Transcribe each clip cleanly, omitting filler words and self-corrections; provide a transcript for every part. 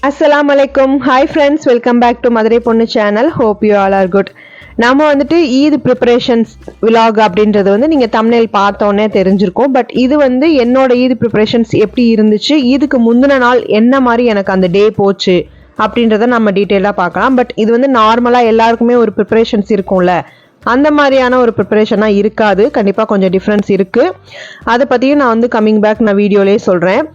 Assalamualaikum. Hi friends, welcome back to Madurai Ponnu channel. Hope you all are good. நாம வந்துட்டு Eid preparations vlog அப்படின்றது வந்து நீங்கள் thumbnail பார்த்தோன்னே தெரிஞ்சிருக்கும். பட் இது வந்து என்னோட ஈத் ப்ரிப்பரேஷன்ஸ் எப்படி இருந்துச்சு, ஈதுக்கு முந்தின நாள் என்ன மாதிரி எனக்கு அந்த டே போச்சு அப்படின்றத நம்ம டீட்டெயிலாக பார்க்கலாம். பட் இது வந்து நார்மலாக எல்லாருக்குமே ஒரு ப்ரிப்பரேஷன்ஸ் இருக்கும்ல, அந்த மாதிரியான ஒரு ப்ரிப்பரேஷனாக இருக்காது. கண்டிப்பாக கொஞ்சம் டிஃப்ரென்ஸ் இருக்குது. அதை பற்றியும் நான் வந்து கம்மிங் பேக் நான் வீடியோலேயே சொல்கிறேன்.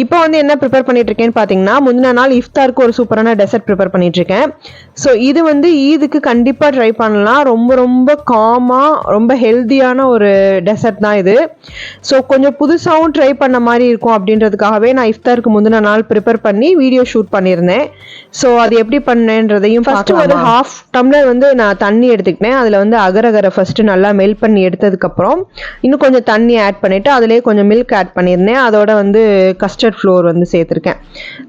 இப்போ வந்து என்ன ப்ரிப்பேர் பண்ணிட்டு இருக்கேன்னு பார்த்தீங்கன்னா, முந்தின நாள் இஃப்தாருக்கு ஒரு சூப்பரான டெசர்ட் ப்ரிப்பேர் பண்ணிட்டு இருக்கேன். ஸோ இது வந்து ஈதுக்கு கண்டிப்பாக ட்ரை பண்ணலாம். ரொம்ப ரொம்ப காமாக ரொம்ப ஹெல்த்தியான ஒரு டெசர்ட் தான் இது. ஸோ கொஞ்சம் புதுசாகவும் ட்ரை பண்ண மாதிரி இருக்கும் அப்படின்றதுக்காகவே நான் இஃப்தாருக்கு முந்தின நாள் ப்ரிப்பேர் பண்ணி வீடியோ ஷூட் பண்ணியிருந்தேன். ஸோ அது எப்படி பண்ணேன்றதையும் ஃபஸ்ட்டு ஒரு ஹாஃப் டம்ளர் வந்து நான் தண்ணி எடுத்துக்கிட்டேன். அதில் வந்து அகரகரை ஃபஸ்ட்டு நல்லா மெல்ட் பண்ணி எடுத்ததுக்கப்புறம் இன்னும் கொஞ்சம் தண்ணி ஆட் பண்ணிவிட்டு அதிலே கொஞ்சம் மில்க் ஆட் பண்ணியிருந்தேன். அதோட வந்து கஸ்டர்ட் ஃப்ளோர் வந்து சேர்த்துருக்கேன்.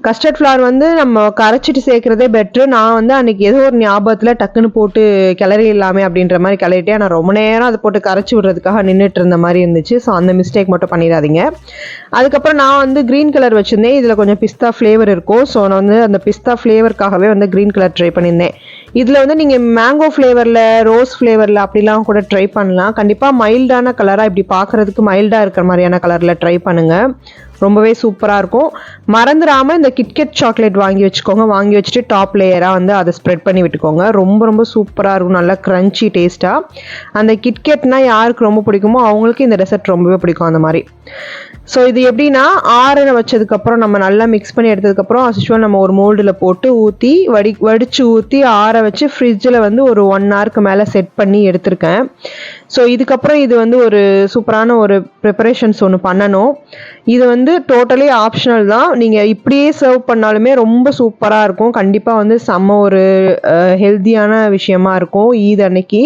கஸ்டர்ட் ஃப்ளவர் வந்து நம்ம கரைச்சிட்டு சேர்க்குறதே பெட்ரு. நான் வந்து அன்றைக்கி ஏதோ ஒரு ஞாபகத்தில் டக்குன்னு போட்டு கிளறி இல்லாமே அப்படின்ற மாதிரி கிளறிட்டேன். நான் ரொம்ப நேரம் அதை போட்டு கரைச்சி விடுறதுக்காக நின்றுட்டு இருந்த மாதிரி இருந்துச்சு. ஸோ அந்த மிஸ்டேக் மட்டும் பண்ணிடாதீங்க. அதுக்கப்புறம் நான் வந்து க்ரீன் கலர் வச்சுருந்தேன். இதில் கொஞ்சம் பிஸ்தா ஃப்ளேவர் இருக்கும். ஸோ நான் வந்து அந்த பிஸ்தா ஃப்ளேவருக்காகவே வந்து க்ரீன் கலர் ட்ரை பண்ணியிருந்தேன். இதில் வந்து நீங்கள் மேங்கோ ஃப்ளேவரில், ரோஸ் ஃப்ளேவரில் அப்படிலாம் கூட ட்ரை பண்ணலாம். கண்டிப்பாக மைல்டான கலராக, இப்படி பார்க்குறதுக்கு மைல்டாக இருக்கிற மாதிரியான கலரில் ட்ரை பண்ணுங்கள். ரொம்பவே சூப்பராக இருக்கும். மறந்துடாமல் இந்த கிட்கெட் சாக்லேட் வாங்கி வச்சுக்கோங்க. வாங்கி வச்சுட்டு டாப் லேயராக வந்து அதை ஸ்ப்ரெட் பண்ணி விட்டுக்கோங்க. ரொம்ப ரொம்ப சூப்பராக இருக்கும். நல்லா க்ரன்ச்சி டேஸ்ட்டாக. அந்த கிட்கெட்னால் யாருக்கு ரொம்ப பிடிக்குமோ அவங்களுக்கு இந்த டெசர்ட் ரொம்பவே பிடிக்கும் அந்த மாதிரி. ஸோ இது எப்படின்னா, ஆற வச்சதுக்கப்புறம் நம்ம நல்லா மிக்ஸ் பண்ணி எடுத்ததுக்கப்புறம் அஸ்யூஷுவல் நம்ம ஒரு மோல்டில் போட்டு ஊற்றி வடித்து ஊற்றி ஆற வச்சு ஃப்ரிட்ஜில் வந்து ஒரு 1 ஹவருக்கு மேலே செட் பண்ணி எடுத்திருக்கேன். ஸோ இதுக்கப்புறம் இது வந்து ஒரு சூப்பரான ஒரு ப்ரிப்பரேஷன்ஸ் ஒன்று பண்ணணும். இது வந்து டோட்டலி ஆப்ஷனல் தான். நீங்கள் இப்படியே சர்வ் பண்ணாலுமே ரொம்ப சூப்பராக இருக்கும். கண்டிப்பாக வந்து செம்ம ஒரு ஹெல்த்தியான விஷயமா இருக்கும். ஈத் அன்னைக்கு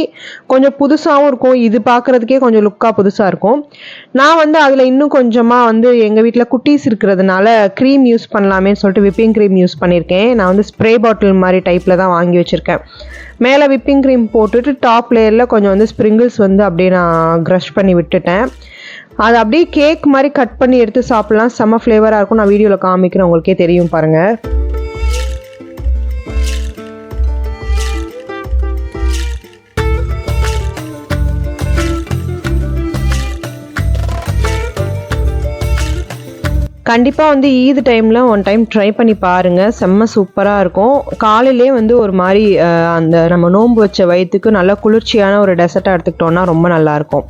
கொஞ்சம் புதுசாகவும் இருக்கும். இது பார்க்குறதுக்கே கொஞ்சம் லுக்காக புதுசாக இருக்கும். நான் வந்து அதில் இன்னும் கொஞ்சமாக வந்து எங்கள் வீட்டில் குட்டீஸ் இருக்கிறதுனால க்ரீம் யூஸ் பண்ணலாமேன்னு சொல்லிட்டு விப்பிங் க்ரீம் யூஸ் பண்ணியிருக்கேன். நான் வந்து ஸ்ப்ரே பாட்டில் மாதிரி டைப்பில் தான் வாங்கி வச்சுருக்கேன். மேலே விப்பிங் க்ரீம் போட்டுட்டு டாப் லேயரில் கொஞ்சம் வந்து ஸ்ப்ரிங்கிள்ஸ் வந்து அப்படியே நான் க்ரஷ் பண்ணி விட்டுட்டேன். அது அப்படியே கேக் மாதிரி கட் பண்ணி எடுத்து சாப்பிட்லாம். செம்ம ஃப்ளேவராக இருக்கும். நான் வீடியோவில் காமிக்கிறேன், உங்களுக்கே தெரியும் பாருங்கள். கண்டிப்பாக வந்து ஈத் டைமில் ஒன் டைம் ட்ரை பண்ணி பாருங்கள். செம்ம சூப்பராக இருக்கும். காலையிலே வந்து ஒரு மாதிரி அந்த நம்ம நோன்பு வச்ச வயிற்றுக்கு நல்லா குளிர்ச்சியான ஒரு டெசர்ட்டாக எடுத்துக்கிட்டோன்னா ரொம்ப நல்லாயிருக்கும்.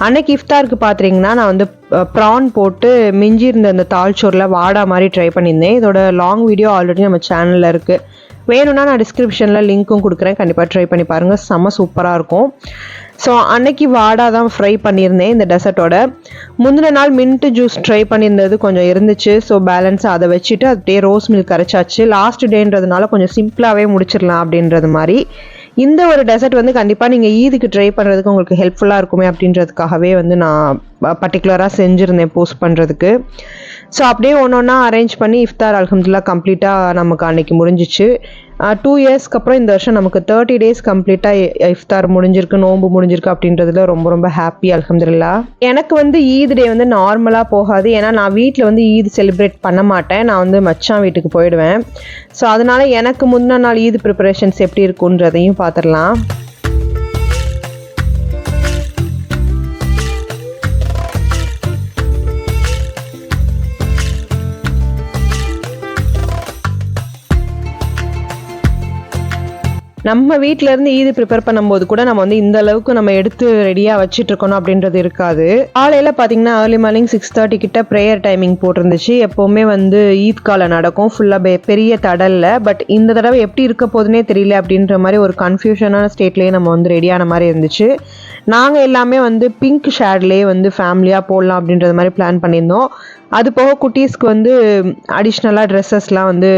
அன்னைக்கு இஃப்தாருக்கு பார்த்துட்டிங்கன்னா நான் வந்து ப்ரான் போட்டு மிஞ்சி இருந்த அந்த தால்ச்சோரில் வாடா மாதிரி ட்ரை பண்ணியிருந்தேன். இதோட லாங் வீடியோ ஆல்ரெடி நம்ம சேனலில் இருக்குது. வேணும்னா நான் டிஸ்கிரிப்ஷனில் லிங்க்கும் கொடுக்குறேன். கண்டிப்பாக ட்ரை பண்ணி பாருங்கள். செம்ம சூப்பராக இருக்கும். ஸோ அன்னைக்கு வாடா தான் ஃப்ரை பண்ணியிருந்தேன் இந்த டெசர்ட்டோட. முந்தின நாள் மின்ட்டு ஜூஸ் ட்ரை பண்ணியிருந்தது கொஞ்சம் இருந்துச்சு. ஸோ பேலன்ஸாக அதை வச்சுட்டு அப்படியே ரோஸ் மில்க் கரைச்சாச்சு. லாஸ்ட் டேன்றதுனால கொஞ்சம் சிம்பிளாகவே முடிச்சிடலாம் அப்படின்றது மாதிரி. இந்த ஒரு டெசர்ட் வந்து கண்டிப்பாக நீங்கள் ஈதுக்கு ட்ரை பண்ணுறதுக்கு உங்களுக்கு ஹெல்ப்ஃபுல்லாக இருக்குமே அப்படின்றதுக்காகவே வந்து நான் பர்டிகுலராக செஞ்சுருந்தேன் போஸ்ட் பண்ணுறதுக்கு. ஸோ அப்படியே ஒன்று ஒன்றா அரேஞ்ச் பண்ணி இஃப்தார் அல்ஹம்துலில்லாஹ் கம்ப்ளீட்டாக நமக்கு அன்றைக்கி முடிஞ்சிச்சு. 2 இயர்ஸ்க்கு அப்புறம் இந்த வருஷம் நமக்கு 30 டேஸ் கம்ப்ளீட்டாக இஃப்தார் முடிஞ்சிருக்கு, நோன்பு முடிஞ்சிருக்கு அப்படின்றதுல ரொம்ப ரொம்ப ஹாப்பி அல்ஹம்துலில்லாஹ். எனக்கு வந்து ஈத் டே வந்து நார்மலாக போகாது. ஏன்னா நான் வீட்டில் வந்து ஈத் செலிப்ரேட் பண்ண மாட்டேன். நான் வந்து மச்சான் வீட்டுக்கு போயிடுவேன். ஸோ அதனால் எனக்கு முந்தின நாள் ஈத் ப்ரிப்பரேஷன்ஸ் எப்படி இருக்குன்றதையும் பார்த்துடலாம். நம்ம வீட்டிலேருந்து ஈது ப்ரிப்பேர் பண்ணும்போது கூட நம்ம வந்து இந்த அளவுக்கு நம்ம எடுத்து ரெடியாக வச்சுட்டு இருக்கணும் அப்படின்றது இருக்காது. காலையில் பார்த்தீங்கன்னா ஏர்லி மார்னிங் 6:30 கிட்ட ப்ரேயர் டைமிங் போட்டிருந்துச்சு. எப்போவுமே வந்து ஈத் காலை நடக்கும் ஃபுல்லாக பெரிய தடலில். பட் இந்த தடவை எப்படி இருக்க போதுன்னே தெரியல அப்படின்ற மாதிரி ஒரு கன்ஃபியூஷனான ஸ்டேட்லேயே நம்ம வந்து ரெடியான மாதிரி இருந்துச்சு. நாங்கள் எல்லாமே வந்து பிங்க் ஷேட்லேயே வந்து ஃபேமிலியாக போடலாம் அப்படின்றது மாதிரி பிளான் பண்ணியிருந்தோம். அது போக குட்டீஸ்க்கு வந்து அடிஷ்னலாக ட்ரெஸ்ஸஸ்லாம் வந்து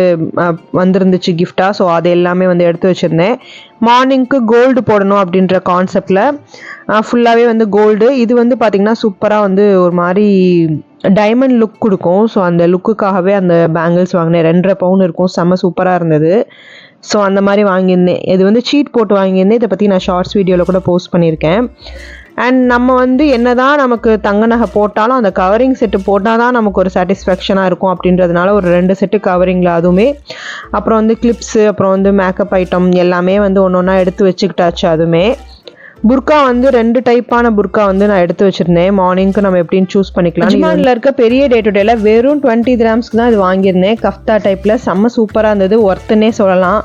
வந்துருந்துச்சு கிஃப்டாக. ஸோ அது எல்லாமே வந்து எடுத்து வச்சுருந்தேன். மார்னிங்க்கு கோல்டு போடணும் அப்படின்ற கான்செப்டில் ஃபுல்லாகவே வந்து கோல்டு. இது வந்து பார்த்திங்கன்னா சூப்பராக வந்து ஒரு மாதிரி டைமண்ட் லுக் கொடுக்கும். ஸோ அந்த லுக்குக்காகவே அந்த பேங்கிள்ஸ் வாங்கினேன். 2.5 பவுன் இருக்கும். செம்ம சூப்பராக இருந்தது. ஸோ அந்த மாதிரி வாங்கியிருந்தேன். இது வந்து சீட் போட்டு வாங்கியிருந்தேன். இதை பற்றி நான் ஷார்ட்ஸ் வீடியோவில் கூட போஸ்ட் பண்ணியிருக்கேன். அண்ட் நம்ம வந்து என்னதான் நமக்கு தங்க நகை போட்டாலும் அந்த கவரிங் செட்டு போட்டால் தான் நமக்கு ஒரு சாட்டிஸ்ஃபேக்ஷனாக இருக்கும் அப்படின்றதுனால ஒரு 2 செட்டு கவரிங்கில் அதுவுமே, அப்புறம் வந்து கிளிப்ஸு, அப்புறம் வந்து மேக்கப் ஐட்டம் எல்லாமே வந்து ஒன்று ஒன்றா எடுத்து வச்சுக்கிட்டாச்சு. அதுவுமே புர்கா வந்து 2 டைப்பான புர்கா வந்து நான் எடுத்து வச்சுருந்தேன். மார்னிங்க்கு நம்ம எப்படின்னு சூஸ் பண்ணிக்கலாம். அஜ்மானில் இருக்க பெரிய டே டு டேல வெறும் 20 கிராம்ஸ்க்கு தான் இது வாங்கியிருந்தேன். கஃப்தா டைப்பில் செம்ம சூப்பராக இருந்தது, ஒர்த்துன்னே சொல்லலாம்.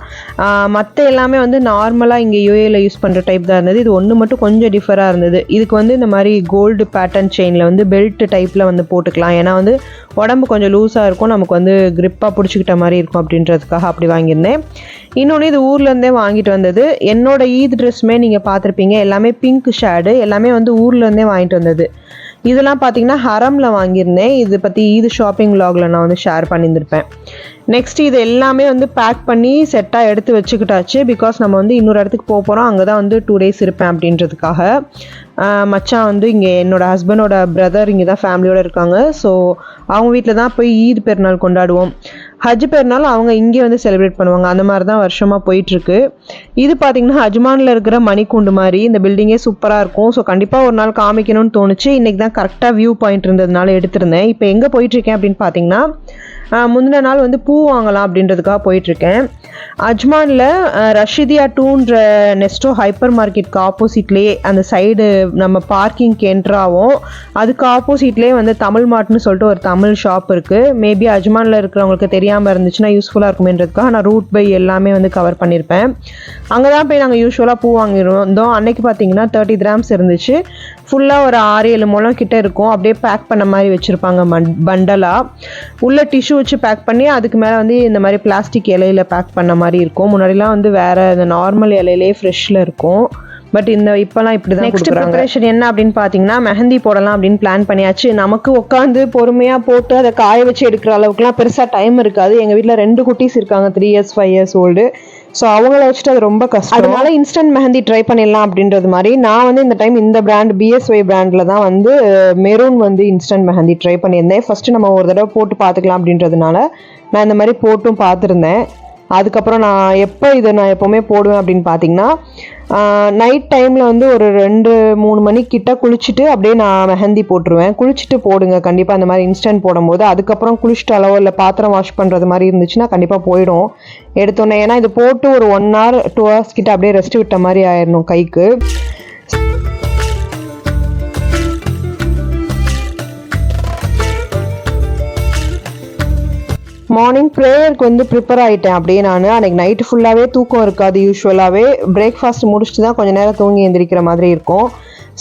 மற்ற எல்லாமே வந்து நார்மலாக இங்கே யூஏயில் யூஸ் பண்ணுற டைப் தான் இருந்தது. இது ஒன்று மட்டும் கொஞ்சம் டிஃபராக இருந்தது. இதுக்கு வந்து இந்த மாதிரி கோல்டு பேட்டர்ன் செயினில் வந்து பெல்ட் டைப்பில் வந்து போட்டுக்கலாம். ஏன்னா வந்து உடம்பு கொஞ்சம் லூஸாக இருக்கும், நமக்கு வந்து கிரிப்பாக பிடிச்சிக்கிட்ட மாதிரி இருக்கும் அப்படின்றதுக்காக அப்படி வாங்கியிருந்தேன். இன்னொன்று இது ஊர்லேருந்தே வாங்கிட்டு வந்தது. என்னோட ஈத் ட்ரெஸ்ஸுமே நீங்கள் பார்த்துருப்பீங்க, எல்லாமே பிங்க் ஷேடு, எல்லாமே வந்து ஊர்லேருந்தே வாங்கிட்டு வந்தது. இதெல்லாம் பார்த்தீங்கன்னா ஹரமில் வாங்கியிருந்தேன். இது பற்றி ஈது ஷாப்பிங் விலாகில் நான் வந்து ஷேர் பண்ணியிருந்திருப்பேன். நெக்ஸ்ட் இது எல்லாமே வந்து பேக் பண்ணி செட்டாக எடுத்து வச்சுக்கிட்டாச்சு. பிகாஸ் நம்ம வந்து இன்னொரு இடத்துக்கு போக போகிறோம், அங்கே தான் வந்து 2 days இருப்பேன் அப்படின்றதுக்காக. மச்சான் வந்து இங்கே என்னோடய ஹஸ்பண்டோட பிரதர் இங்கே தான் ஃபேமிலியோடு இருக்காங்க. ஸோ அவங்க வீட்டில் தான் போய் ஈத் பெருநாள் கொண்டாடுவோம். ஹஜ் பெருநாள் அவங்க இங்கே வந்து செலிப்ரேட் பண்ணுவாங்க. அந்த மாதிரி தான் வருஷமாக போயிட்டுருக்கு. இது பார்த்திங்கன்னா அஜ்மானில் இருக்கிற மணிக்கூண்டு மாதிரி இந்த பில்டிங்கே சூப்பராக இருக்கும். ஸோ கண்டிப்பாக ஒரு நாள் காமிக்கணும்னு தோணுச்சு. இன்றைக்கி தான் கரெக்டாக வியூ பாயிண்ட் இருந்ததுனால எடுத்திருந்தேன். இப்போ எங்கே போயிட்டுருக்கேன் அப்படின்னு பார்த்தீங்கன்னா, முந்தின நாள் வந்து பூ வாங்கலாம் அப்படின்றதுக்காக போயிட்டுருக்கேன். அஜ்மானில் ரஷிதியா 2ன்ற நெஸ்டோ ஹைப்பர் மார்க்கெட்டுக்கு ஆப்போசிட்லேயே அந்த சைடு நம்ம பார்க்கிங்க்கு என்ட்ராகும். அதுக்கு ஆப்போசிட்லேயே வந்து தமிழ் மார்ட்னு சொல்லிட்டு ஒரு தமிழ் ஷாப் இருக்குது. மேபி அஜ்மானில் இருக்கிறவங்களுக்கு தெரியாமல் இருந்துச்சுன்னா யூஸ்ஃபுல்லாக இருக்குமேன்றதுக்காக நான் ரூட் பை எல்லாமே வந்து கவர் பண்ணியிருப்பேன். அங்கே தான் போய் நாங்கள் யூஸ்வலாக பூ வாங்கியிருந்தோம். அன்னைக்கு பார்த்தீங்கன்னா 30 கிராம்ஸ் இருந்துச்சு. ஃபுல்லாக ஒரு 6-7 முழம் கிட்டே இருக்கும். அப்படியே பேக் பண்ண மாதிரி வச்சுருப்பாங்க பண்டலாக. உள்ள டிஷ்யூ வச்சு பேக் பண்ணி அதுக்கு மேலே வந்து இந்த மாதிரி பிளாஸ்டிக் இலையில பேக் பண்ண மாதிரி இருக்கும். முன்னாடிலாம் வந்து வேறு இந்த நார்மல் இலையிலே ஃப்ரெஷ்ஷில் இருக்கும். பட் இப்போலாம் இப்படி தான். நெக்ஸ்ட் ப்ரிப்பரேஷன் என்ன அப்படின்னு பார்த்தீங்கன்னா, மெஹந்தி போடலாம் அப்படின்னு பிளான் பண்ணியாச்சு. நமக்கு உட்காந்து பொறுமையாக போட்டு அதை காய வச்சு எடுக்கிற அளவுக்குலாம் பெருசாக டைம் இருக்காது. எங்கள் வீட்டில் 2 குட்டீஸ் இருக்காங்க, 3 years 5 years ஓல்டு. ஸோ அவங்கள வச்சுட்டு அது ரொம்ப கஷ்டம். அதனால இன்ஸ்டன்ட் மெஹந்தி ட்ரை பண்ணிடலாம் அப்படின்றது மாதிரி நான் வந்து இந்த டைம் இந்த பிராண்ட் BSY பிராண்டில் தான் வந்து மெரூன் வந்து இன்ஸ்டன்ட் மெஹந்தி ட்ரை பண்ணியிருந்தேன். ஃபஸ்ட்டு நம்ம ஒரு தடவை போட்டு பார்த்துக்கலாம் அப்படின்றதுனால நான் இந்த மாதிரி போட்டும் பார்த்துருந்தேன். அதுக்கப்புறம் நான் எப்போவுமே போடுவேன் அப்படின்னு பார்த்தீங்கன்னா, நைட் டைமில் வந்து ஒரு 2-3 மணிக்கிட்ட குளிச்சுட்டு அப்படியே நான் மெஹந்தி போட்டுருவேன். குளிச்சுட்டு போடுங்க கண்டிப்பாக அந்த மாதிரி இன்ஸ்டன்ட் போடும்போது. அதுக்கப்புறம் குளிச்சுட்டு அளவோ இல்லை பாத்திரம் வாஷ் பண்ணுறது மாதிரி இருந்துச்சுன்னா கண்டிப்பாக போயிடும் எடுத்தோன்னே. ஏன்னா இது போட்டு ஒரு 1 hour 2 hours கிட்ட அப்படியே ரெஸ்ட் விட்ட மாதிரி ஆயிடணும் கைக்கு. மார்னிங் ப்ரேயருக்கு வந்து ப்ரிப்பேர் ஆகிட்டேன் அப்படியே. நான் அன்றைக்கி நைட்டு ஃபுல்லாகவே தூக்கம் இருக்காது. யூஸ்வலாகவே பிரேக்ஃபாஸ்ட் முடிச்சுட்டு தான் கொஞ்சம் நேரம் தூங்கி எழுந்திரிக்கிற மாதிரி இருக்கும்.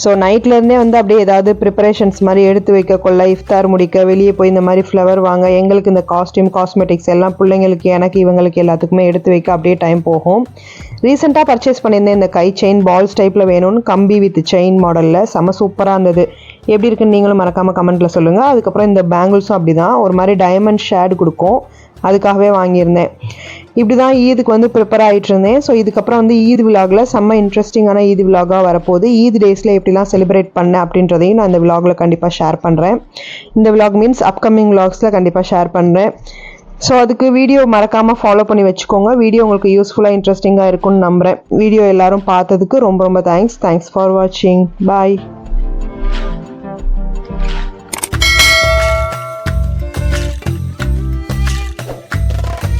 ஸோ நைட்லேருந்தே வந்து அப்படியே ஏதாவது ப்ரிப்பரேஷன்ஸ் மாதிரி எடுத்து வைக்க கொள்ள, இஃப்தார் முடிக்க, வெளியே போய் இந்த மாதிரி ஃப்ளவர் வாங்க, எங்களுக்கு இந்த காஸ்டியூம் காஸ்மெட்டிக்ஸ் எல்லாம் பிள்ளைங்களுக்கு எனக்கு இவங்களுக்கு எல்லாத்துக்குமே எடுத்து வைக்க அப்படியே டைம் போகும். ரீசெண்டாக பர்ச்சேஸ் பண்ணியிருந்தேன் இந்த கை செயின் பால்ஸ் டைப்பில் வேணும்னு, கம்பி வித் செயின் மாடலில் செம்ம சூப்பராக இருந்தது. எப்படி இருக்குன்னு நீங்களும் மறக்காமல் கமெண்ட்டில் சொல்லுங்கள். அதுக்கப்புறம் இந்த பேங்கிள்ஸும் அப்படி தான் ஒரு மாதிரி டைமண்ட் ஷேடு கொடுக்கும், அதுக்காகவே வாங்கியிருந்தேன். இப்படி தான் ஈதுக்கு வந்து ப்ரிப்பேர் ஆகிட்டு இருந்தேன். ஸோ இதுக்கப்புறம் வந்து ஈத் விலாகில் செம்ம இன்ட்ரெஸ்டிங்கான ஈத் விலாகாக வரப்போகுது. ஈத் டேஸில் எப்படிலாம் செலிப்ரேட் பண்ணேன் அப்படின்றதையும் நான் இந்த விலாகில் கண்டிப்பாக ஷேர் பண்ணுறேன். இந்த விலாக் மீன்ஸ் அப்கமிங் விலாக்ஸில் கண்டிப்பாக ஷேர் பண்ணுறேன். ஸோ அதுக்கு வீடியோ மறக்காமல் ஃபாலோ பண்ணி வச்சுக்கோங்க. வீடியோ உங்களுக்கு யூஸ்ஃபுல்லாக இன்ட்ரெஸ்டிங்காக இருக்கும்னு நம்புகிறேன். வீடியோ எல்லோரும் பார்த்ததுக்கு ரொம்ப ரொம்ப தேங்க்ஸ் ஃபார் வாட்சிங். பாய்.